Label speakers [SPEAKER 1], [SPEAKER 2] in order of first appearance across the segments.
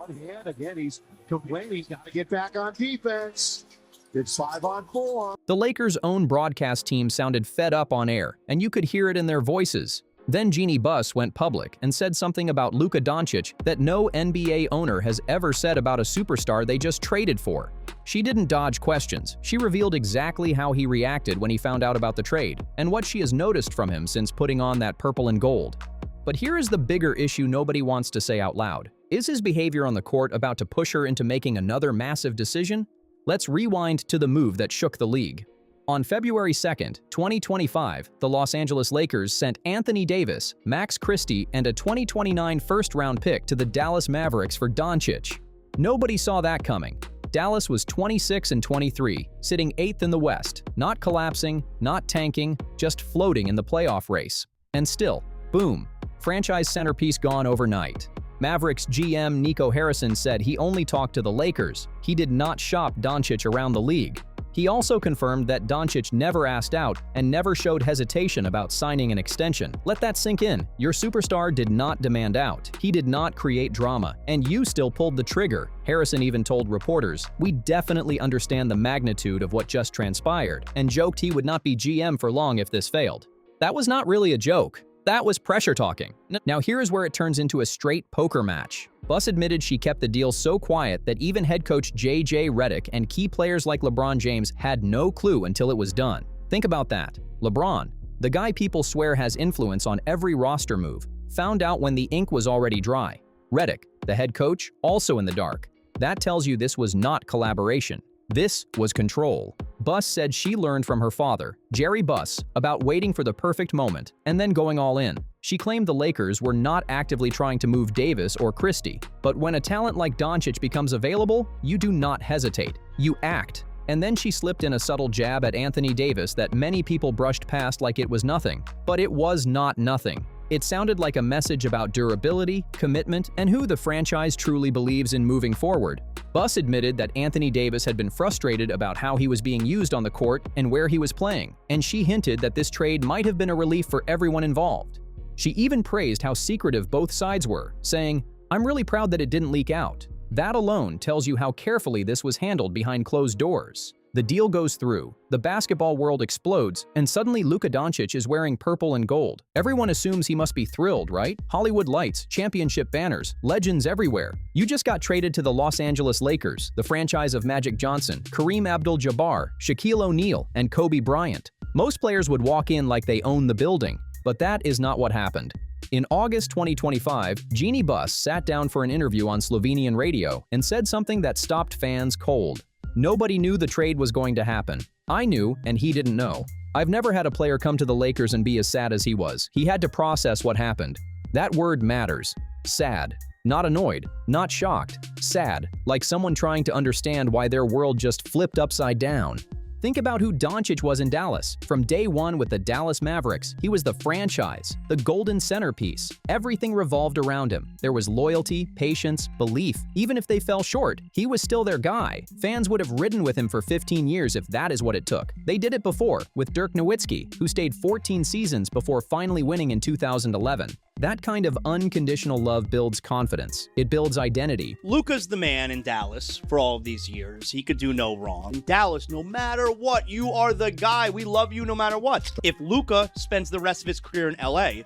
[SPEAKER 1] And again, he's complaining he's got to get back on defense. It's 5-on-4.
[SPEAKER 2] The Lakers' own broadcast team sounded fed up on air, and you could hear it in their voices. Then Jeanie Buss went public and said something about Luka Dončić that no NBA owner has ever said about a superstar they just traded for. She didn't dodge questions. She revealed exactly how he reacted when he found out about the trade, and what she has noticed from him since putting on that purple and gold. But here is the bigger issue nobody wants to say out loud. Is his behavior on the court about to push her into making another massive decision? Let's rewind to the move that shook the league. On February 2nd, 2025, the Los Angeles Lakers sent Anthony Davis, Max Christie, and a 2029 first-round pick to the Dallas Mavericks for Dončić. Nobody saw that coming. Dallas was 26-23, sitting 8th in the West, not collapsing, not tanking, just floating in the playoff race. And still, boom, franchise centerpiece gone overnight. Mavericks GM Nico Harrison said he only talked to the Lakers. He did not shop Dončić around the league. He also confirmed that Dončić never asked out and never showed hesitation about signing an extension. Let that sink in. Your superstar did not demand out. He did not create drama, and you still pulled the trigger. Harrison even told reporters, "We definitely understand the magnitude of what just transpired," and joked he would not be GM for long if this failed. That was not really a joke. That was pressure talking. Now here is where it turns into a straight poker match. Buss admitted she kept the deal so quiet that even head coach J.J. Redick and key players like LeBron James had no clue until it was done. Think about that. LeBron, the guy people swear has influence on every roster move, found out when the ink was already dry. Redick, the head coach, also in the dark. That tells you this was not collaboration. This was control. Buss said she learned from her father, Jeanie Buss, about waiting for the perfect moment and then going all in. She claimed the Lakers were not actively trying to move Davis or Christie, but when a talent like Dončić becomes available, you do not hesitate. You act. And then she slipped in a subtle jab at Anthony Davis that many people brushed past like it was nothing. But it was not nothing. It sounded like a message about durability, commitment, and who the franchise truly believes in moving forward. Buss admitted that Anthony Davis had been frustrated about how he was being used on the court and where he was playing, and she hinted that this trade might have been a relief for everyone involved. She even praised how secretive both sides were, saying, "I'm really proud that it didn't leak out." That alone tells you how carefully this was handled behind closed doors. The deal goes through, the basketball world explodes, and suddenly Luka Dončić is wearing purple and gold. Everyone assumes he must be thrilled, right? Hollywood lights, championship banners, legends everywhere. You just got traded to the Los Angeles Lakers, the franchise of Magic Johnson, Kareem Abdul-Jabbar, Shaquille O'Neal, and Kobe Bryant. Most players would walk in like they own the building, but that is not what happened. In August 2025, Jeanie Buss sat down for an interview on Slovenian radio and said something that stopped fans cold. Nobody knew the trade was going to happen. I knew, and he didn't know. I've never had a player come to the Lakers and be as sad as he was. He had to process what happened. That word matters. Sad. Not annoyed, not shocked. Sad, like someone trying to understand why their world just flipped upside down. Think about who Dončić was in Dallas. From day one with the Dallas Mavericks, he was the franchise, the golden centerpiece. Everything revolved around him. There was loyalty, patience, belief. Even if they fell short, he was still their guy. Fans would have ridden with him for 15 years if that is what it took. They did it before, with Dirk Nowitzki, who stayed 14 seasons before finally winning in 2011. That kind of unconditional love builds confidence. It builds identity.
[SPEAKER 3] Luka's the man in Dallas for all of these years. He could do no wrong. In Dallas, no matter what, you are the guy. We love you no matter what. If Luka spends the rest of his career in LA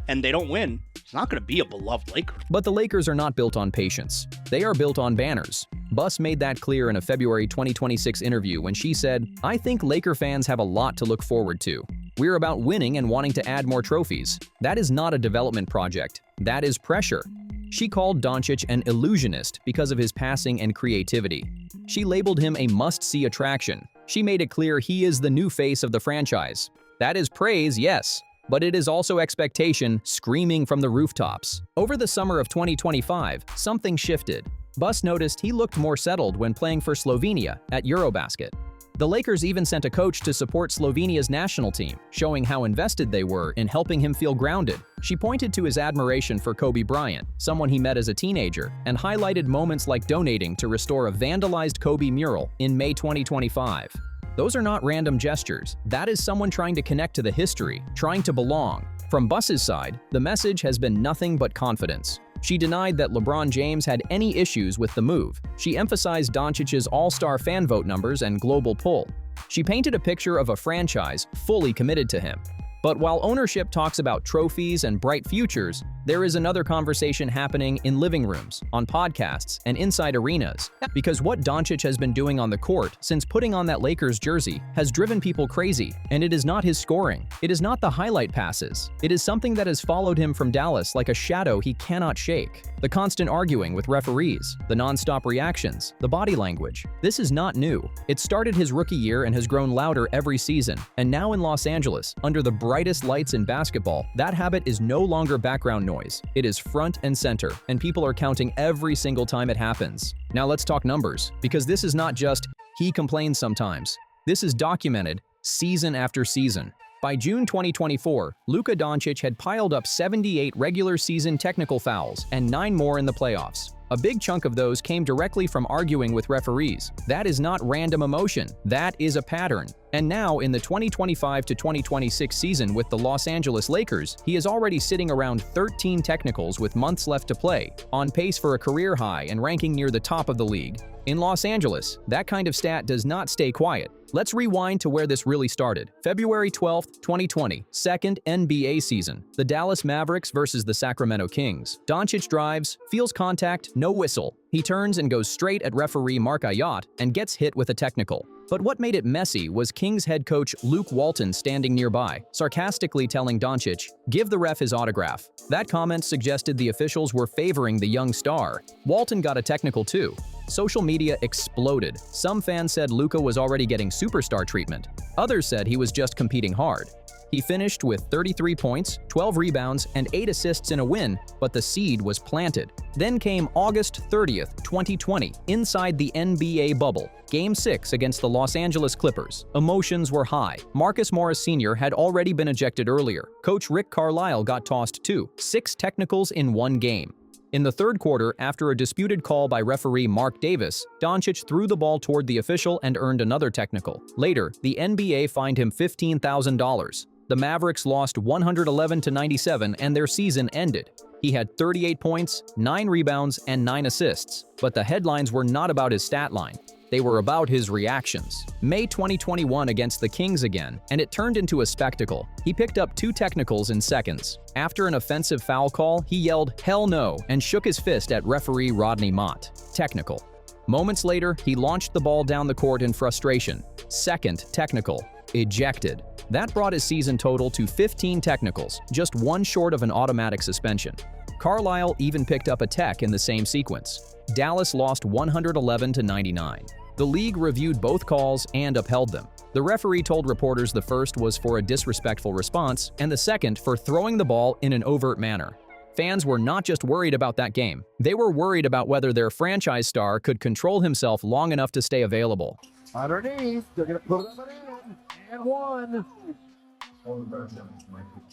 [SPEAKER 3] and they don't win, he's not going to be a beloved Laker.
[SPEAKER 2] But the Lakers are not built on patience. They are built on banners. Buss made that clear in a February 2026 interview when she said, "I think Laker fans have a lot to look forward to. We're about winning and wanting to add more trophies. That is not a development project. That is pressure." She called Dončić an illusionist because of his passing and creativity. She labeled him a must-see attraction. She made it clear he is the new face of the franchise. That is praise, yes, but it is also expectation screaming from the rooftops. Over the summer of 2025, something shifted. Buss noticed he looked more settled when playing for Slovenia at Eurobasket. The Lakers even sent a coach to support Slovenia's national team, showing how invested they were in helping him feel grounded. She pointed to his admiration for Kobe Bryant, someone he met as a teenager, and highlighted moments like donating to restore a vandalized Kobe mural in May 2025. Those are not random gestures. That is someone trying to connect to the history, trying to belong. From Buss's side, the message has been nothing but confidence. She denied that LeBron James had any issues with the move. She emphasized Dončić's all-star fan vote numbers and global pull. She painted a picture of a franchise fully committed to him. But while ownership talks about trophies and bright futures, there is another conversation happening in living rooms, on podcasts, and inside arenas. Because what Dončić has been doing on the court since putting on that Lakers jersey has driven people crazy, and it is not his scoring. It is not the highlight passes. It is something that has followed him from Dallas like a shadow he cannot shake. The constant arguing with referees, the non-stop reactions, the body language. This is not new. It started his rookie year and has grown louder every season. And now in Los Angeles, under the brightest lights in basketball, that habit is no longer background noise. It is front and center, and people are counting every single time it happens. Now let's talk numbers, because this is not just, he complains sometimes. This is documented season after season. By June 2024, Luka Dončić had piled up 78 regular season technical fouls and 9 more in the playoffs. A big chunk of those came directly from arguing with referees. That is not random emotion. That is a pattern. And now, in the 2025 to 2026 season with the Los Angeles Lakers, he is already sitting around 13 technicals with months left to play, on pace for a career high and ranking near the top of the league. In Los Angeles, that kind of stat does not stay quiet. Let's rewind to where this really started. February 12, 2020, second NBA season. The Dallas Mavericks versus the Sacramento Kings. Dončić drives, feels contact, no whistle. He turns and goes straight at referee Mark Ayotte and gets hit with a technical. But what made it messy was Kings head coach Luke Walton standing nearby, sarcastically telling Dončić, "Give the ref his autograph." That comment suggested the officials were favoring the young star. Walton got a technical too. Social media exploded. Some fans said Luka was already getting superstar treatment. Others said he was just competing hard. He finished with 33 points, 12 rebounds, and 8 assists in a win, but the seed was planted. Then came August 30th, 2020, inside the NBA bubble. Game 6 against the Los Angeles Clippers. Emotions were high. Marcus Morris Sr. had already been ejected earlier. Coach Rick Carlisle got tossed too. 6 technicals in one game. In the third quarter, after a disputed call by referee Mark Davis, Dončić threw the ball toward the official and earned another technical. Later, the NBA fined him $15,000. The Mavericks lost 111-97 and their season ended. He had 38 points, 9 rebounds, and 9 assists. But the headlines were not about his stat line. They were about his reactions. May 2021 against the Kings again, and it turned into a spectacle. He picked up 2 technicals in seconds. After an offensive foul call, he yelled, "Hell no," and shook his fist at referee Rodney Mott. Technical. Moments later, he launched the ball down the court in frustration. Second technical. Ejected. That brought his season total to 15 technicals, just one short of an automatic suspension. Carlisle even picked up a tech in the same sequence. Dallas lost 111-99. The league reviewed both calls and upheld them. The referee told reporters the first was for a disrespectful response and the second for throwing the ball in an overt manner. Fans were not just worried about that game. They were worried about whether their franchise star could control himself long enough to stay available.
[SPEAKER 1] Underneath, they're going to put it in. And 1.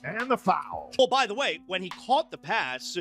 [SPEAKER 1] And the foul.
[SPEAKER 3] Well, by the way, when he caught the pass,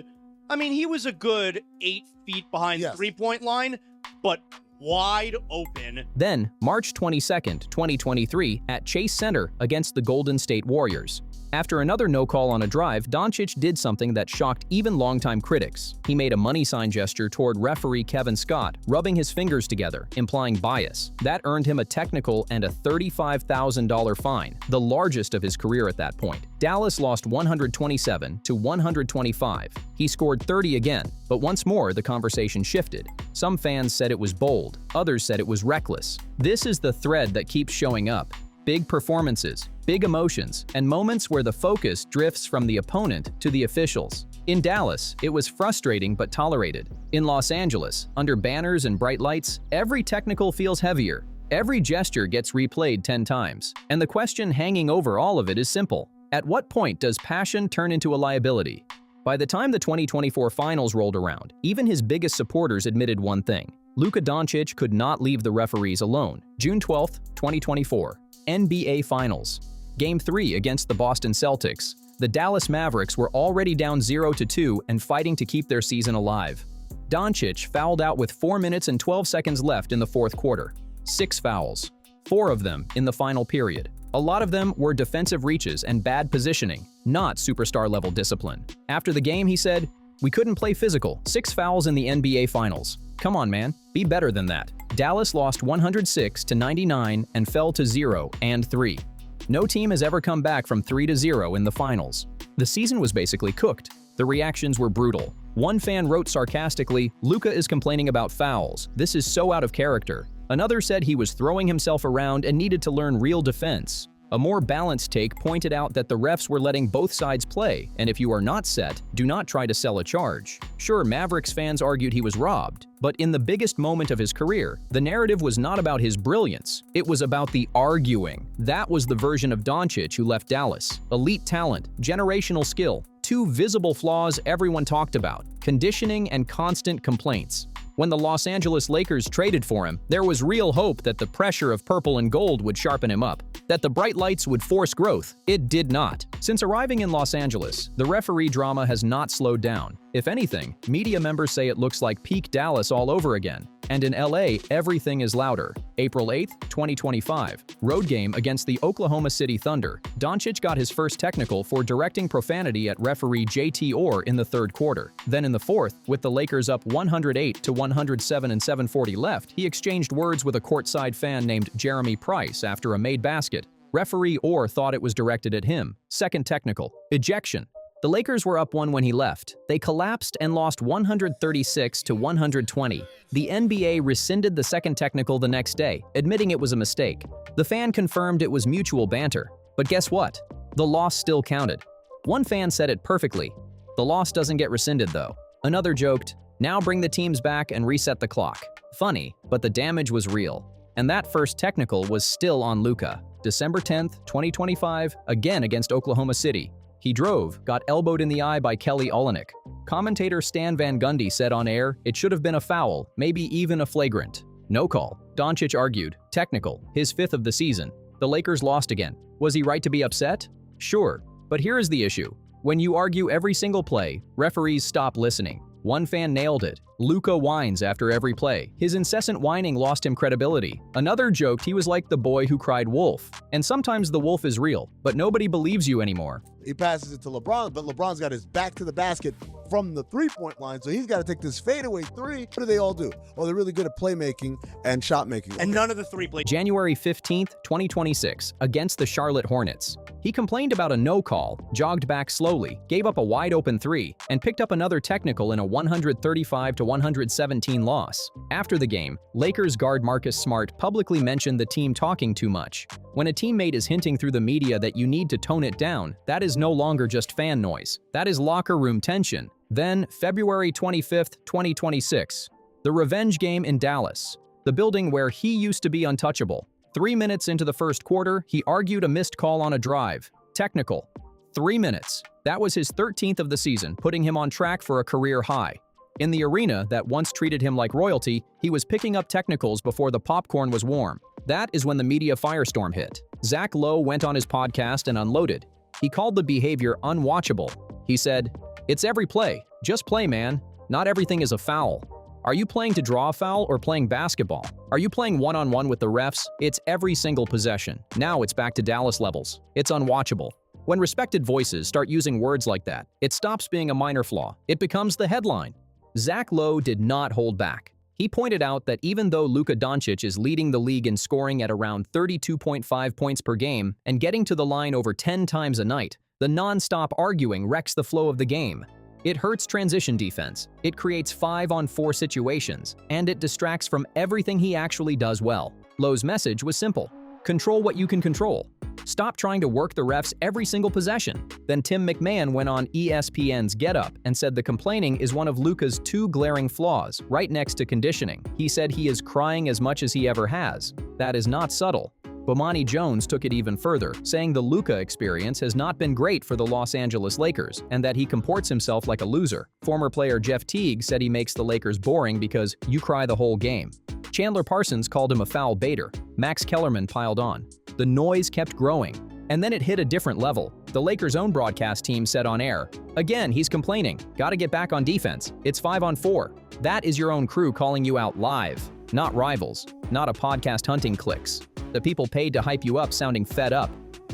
[SPEAKER 3] I mean, he was a good 8 feet behind the three-point line, but wide open.
[SPEAKER 2] Then, March 22nd, 2023, at Chase Center against the Golden State Warriors. After another no call on a drive, Dončić did something that shocked even longtime critics. He made a money sign gesture toward referee Kevin Scott, rubbing his fingers together, implying bias. That earned him a technical and a $35,000 fine, the largest of his career at that point. Dallas lost 127-125. He scored 30 again, but once more the conversation shifted. Some fans said it was bold, others said it was reckless. This is the thread that keeps showing up. Big performances, big emotions, and moments where the focus drifts from the opponent to the officials. In Dallas, it was frustrating but tolerated. In Los Angeles, under banners and bright lights, every technical feels heavier. Every gesture gets replayed 10 times. And the question hanging over all of it is simple. At what point does passion turn into a liability? By the time the 2024 finals rolled around, even his biggest supporters admitted one thing. Luka Dončić could not leave the referees alone. June 12, 2024. NBA Finals. Game 3 against the Boston Celtics. The Dallas Mavericks were already down 0-2 and fighting to keep their season alive. Dončić fouled out with 4 minutes and 12 seconds left in the fourth quarter. 6 fouls. 4 of them in the final period. A lot of them were defensive reaches and bad positioning, not superstar-level discipline. After the game, he said, We couldn't play physical. 6 fouls in the NBA Finals. Come on, man. Be better than that. Dallas lost 106-99 and fell to 0-3. No team has ever come back from 3-0 in the finals. The season was basically cooked. The reactions were brutal. One fan wrote sarcastically, "Luka is complaining about fouls. This is so out of character." Another said he was throwing himself around and needed to learn real defense. A more balanced take pointed out that the refs were letting both sides play, and if you are not set, do not try to sell a charge. Sure, Mavericks fans argued he was robbed, but in the biggest moment of his career, the narrative was not about his brilliance. It was about the arguing. That was the version of Dončić who left Dallas. Elite talent, generational skill, 2 visible flaws everyone talked about: conditioning and constant complaints. When the Los Angeles Lakers traded for him, there was real hope that the pressure of purple and gold would sharpen him up, that the bright lights would force growth. It did not. Since arriving in Los Angeles, the referee drama has not slowed down. If anything, media members say it looks like peak Dallas all over again. And in LA, everything is louder. April 8, 2025, road game against the Oklahoma City Thunder. Dončić got his first technical for directing profanity at referee JT Orr in the 3rd quarter. Then in the 4th, with the Lakers up 108-107 and 7:40 left, he exchanged words with a courtside fan named Jeremy Price after a made basket. Referee Orr thought it was directed at him. Second technical. Ejection. The Lakers were up 1 when he left. They collapsed and lost 136-120. The NBA rescinded the second technical the next day, admitting it was a mistake. The fan confirmed it was mutual banter. But guess what? The loss still counted. One fan said it perfectly. The loss doesn't get rescinded though. Another joked, "Now bring the teams back and reset the clock." Funny, but the damage was real. And that first technical was still on Luka. December 10th, 2025, again against Oklahoma City. He drove, got elbowed in the eye by Kelly Olynyk. Commentator Stan Van Gundy said on air, it should have been a foul, maybe even a flagrant. No call. Dončić argued, technical, his 5th of the season. The Lakers lost again. Was he right to be upset? Sure, but here is the issue. When you argue every single play, referees stop listening. One fan nailed it. Luka whines after every play. His incessant whining lost him credibility. Another joked he was like the boy who cried wolf. And sometimes the wolf is real, but nobody believes you anymore.
[SPEAKER 4] He passes it to LeBron, but LeBron's got his back to the basket from the three-point line, so he's got to take this fadeaway 3. What do they all do? Well, they're really good at playmaking and shot making.
[SPEAKER 3] And none of the 3 play.
[SPEAKER 2] January 15th, 2026, against the Charlotte Hornets. He complained about a no call, jogged back slowly, gave up a wide-open 3, and picked up another technical in a 135-117 loss. After the game, Lakers guard Marcus Smart publicly mentioned the team talking too much. When a teammate is hinting through the media that you need to tone it down, that is no longer just fan noise. That is locker room tension. Then, February 25th, 2026, the revenge game in Dallas, the building where he used to be untouchable. 3 minutes into the first quarter, he argued a missed call on a drive. Technical. 3 minutes. That was his 13th of the season, putting him on track for a career high. In the arena that once treated him like royalty, he was picking up technicals before the popcorn was warm. That is when the media firestorm hit. Zach Lowe went on his podcast and unloaded. He called the behavior unwatchable. He said, "It's every play. Just play, man. Not everything is a foul. Are you playing to draw a foul or playing basketball? Are you playing one-on-one with the refs? It's every single possession. Now it's back to Dallas levels. It's unwatchable." When respected voices start using words like that, it stops being a minor flaw. It becomes the headline. Zach Lowe did not hold back. He pointed out that even though Luka Dončić is leading the league in scoring at around 32.5 points per game and getting to the line over 10 times a night, the non-stop arguing wrecks the flow of the game. It hurts transition defense, it creates 5-on-4 situations, and it distracts from everything he actually does well. Lowe's message was simple. Control what you can control. Stop trying to work the refs every single possession. Then Tim McMahon went on ESPN's Get Up and said the complaining is one of Luka's 2 glaring flaws, right next to conditioning. He said he is crying as much as he ever has. That is not subtle. Bomani Jones took it even further, saying the Luka experience has not been great for the Los Angeles Lakers and that he comports himself like a loser. Former player Jeff Teague said he makes the Lakers boring because you cry the whole game. Chandler Parsons called him a foul baiter. Max Kellerman piled on. The noise kept growing. And then it hit a different level. The Lakers' own broadcast team said on air, "Again, he's complaining. Gotta get back on defense. It's 5-on-4. That is your own crew calling you out live, not rivals, not a podcast hunting clicks. The people paid to hype you up sounding fed up.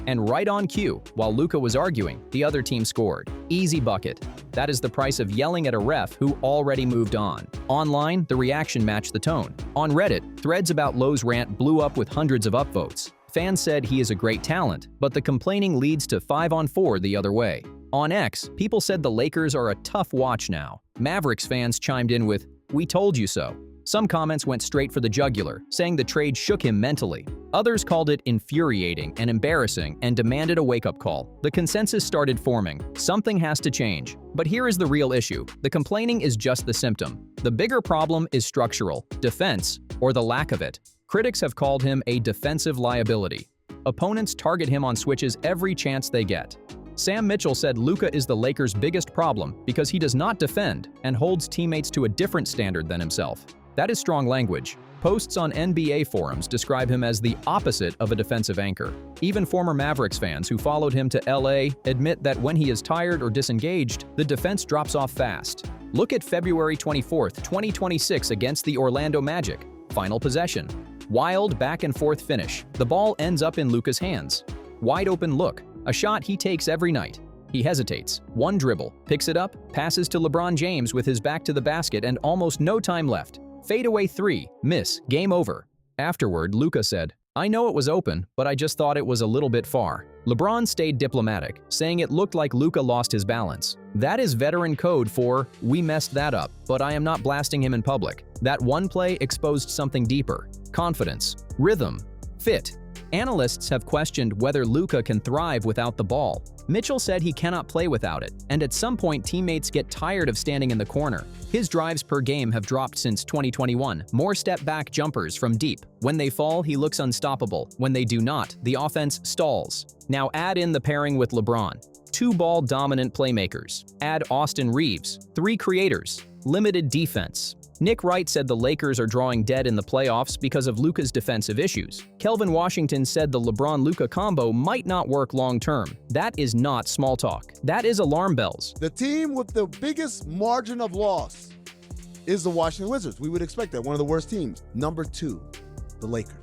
[SPEAKER 2] And right on cue, while Luka was arguing, the other team scored. Easy bucket. That is the price of yelling at a ref who already moved on. Online, the reaction matched the tone. On Reddit, threads about Lowe's rant blew up with hundreds of upvotes. Fans said he is a great talent, but the complaining leads to 5-on-4 the other way. On X, people said the Lakers are a tough watch now. Mavericks fans chimed in with, "We told you so." Some comments went straight for the jugular, saying the trade shook him mentally. Others called it infuriating and embarrassing and demanded a wake-up call. The consensus started forming. Something has to change. But here is the real issue. The complaining is just the symptom. The bigger problem is structural, defense, or the lack of it. Critics have called him a defensive liability. Opponents target him on switches every chance they get. Sam Mitchell said Luka is the Lakers' biggest problem because he does not defend and holds teammates to a different standard than himself. That is strong language. Posts on NBA forums describe him as the opposite of a defensive anchor. Even former Mavericks fans who followed him to LA admit that when he is tired or disengaged, the defense drops off fast. Look at February 24, 2026 against the Orlando Magic. Final possession. Wild back-and-forth finish. The ball ends up in Luka's hands. Wide open look. A shot he takes every night. He hesitates. One dribble. Picks it up. Passes to LeBron James with his back to the basket and almost no time left. Fadeaway three. Miss. Game over. Afterward, Luka said, "I know it was open, but I just thought it was a little bit far." LeBron stayed diplomatic, saying it looked like Luka lost his balance. That is veteran code for, "We messed that up, but I am not blasting him in public." That one play exposed something deeper. Confidence. Rhythm. Fit. Analysts have questioned whether Luka can thrive without the ball. Mitchell said he cannot play without it, and at some point teammates get tired of standing in the corner. His drives per game have dropped since 2021. More step-back jumpers from deep. When they fall, he looks unstoppable. When they do not, the offense stalls. Now add in the pairing with LeBron. 2 ball-dominant playmakers. Add Austin Reeves. 3 creators. Limited defense. Nick Wright said the Lakers are drawing dead in the playoffs because of Luka's defensive issues. Kelvin Washington said the LeBron-Luka combo might not work long-term. That is not small talk. That is alarm bells.
[SPEAKER 4] The team with the biggest margin of loss is the Washington Wizards. We would expect that, one of the worst teams. Number 2, the Lakers,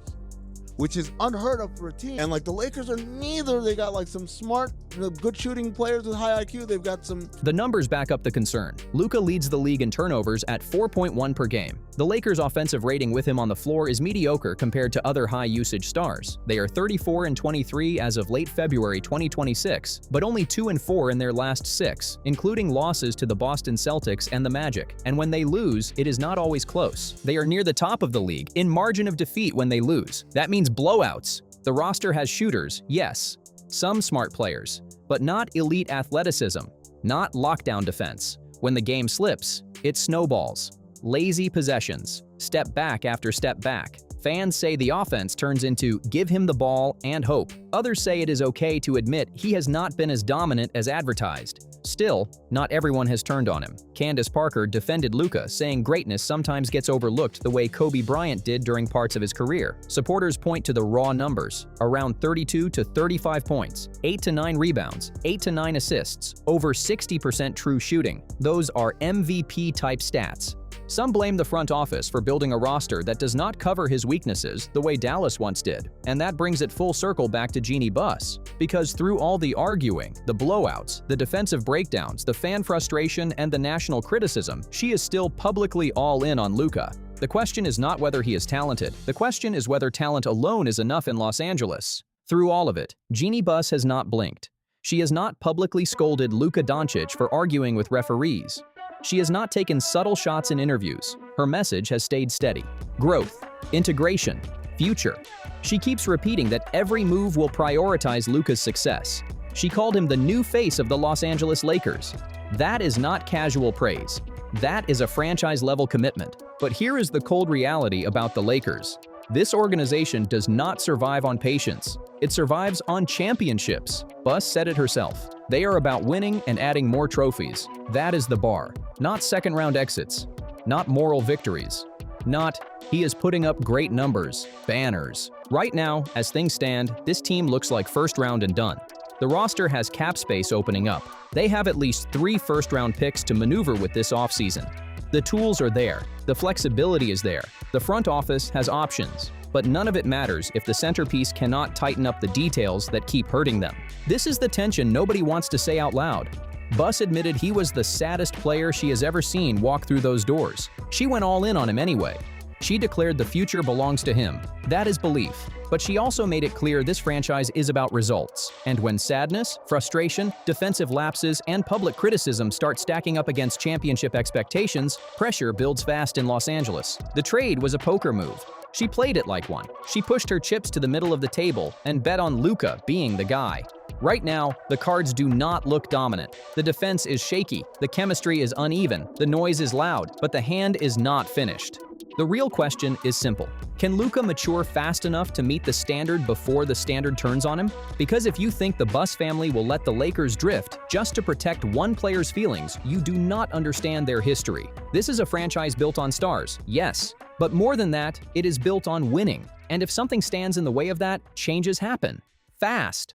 [SPEAKER 4] which is unheard of for a team. And like the Lakers are neither. They got like some smart, good shooting players with high IQ. They've got some...
[SPEAKER 2] The numbers back up the concern. Luka leads the league in turnovers at 4.1 per game. The Lakers' offensive rating with him on the floor is mediocre compared to other high-usage stars. They are 34-23 as of late February 2026, but only 2-4 in their last 6, including losses to the Boston Celtics and the Magic. And when they lose, it is not always close. They are near the top of the league in margin of defeat when they lose. That means blowouts. The roster has shooters, yes, some smart players, but not elite athleticism, not lockdown defense. When the game slips, it snowballs. Lazy possessions, step back after step back. Fans say the offense turns into give him the ball and hope. Others say it is okay to admit he has not been as dominant as advertised. Still, not everyone has turned on him. Candace Parker defended Luka, saying greatness sometimes gets overlooked the way Kobe Bryant did during parts of his career. Supporters point to the raw numbers: around 32 to 35 points, 8 to 9 rebounds, 8 to 9 assists, over 60% true shooting. Those are MVP-type stats. Some blame the front office for building a roster that does not cover his weaknesses the way Dallas once did. And that brings it full circle back to Jeanie Buss. Because through all the arguing, the blowouts, the defensive breakdowns, the fan frustration, and the national criticism, she is still publicly all in on Luka. The question is not whether he is talented. The question is whether talent alone is enough in Los Angeles. Through all of it, Jeanie Buss has not blinked. She has not publicly scolded Luka Dončić for arguing with referees. She has not taken subtle shots in interviews. Her message has stayed steady. Growth, integration, future. She keeps repeating that every move will prioritize Luka's success. She called him the new face of the Los Angeles Lakers. That is not casual praise. That is a franchise-level commitment. But here is the cold reality about the Lakers. This organization does not survive on patience. It survives on championships. Buss said it herself. They are about winning and adding more trophies. That is the bar. Not second-round exits. Not moral victories. Not, he is putting up great numbers, banners. Right now, as things stand, this team looks like first round and done. The roster has cap space opening up. They have at least 3 first-round picks to maneuver with this offseason. The tools are there, the flexibility is there, the front office has options, but none of it matters if the centerpiece cannot tighten up the details that keep hurting them. This is the tension nobody wants to say out loud. Buss admitted he was the saddest player she has ever seen walk through those doors. She went all in on him anyway. She declared the future belongs to him. That is belief. But she also made it clear this franchise is about results. And when sadness, frustration, defensive lapses, and public criticism start stacking up against championship expectations, pressure builds fast in Los Angeles. The trade was a poker move. She played it like one. She pushed her chips to the middle of the table and bet on Luka being the guy. Right now, the cards do not look dominant. The defense is shaky, the chemistry is uneven, the noise is loud, but the hand is not finished. The real question is simple. Can Luka mature fast enough to meet the standard before the standard turns on him? Because if you think the Buss family will let the Lakers drift just to protect one player's feelings, you do not understand their history. This is a franchise built on stars, yes, but more than that, it is built on winning. And if something stands in the way of that, changes happen. Fast.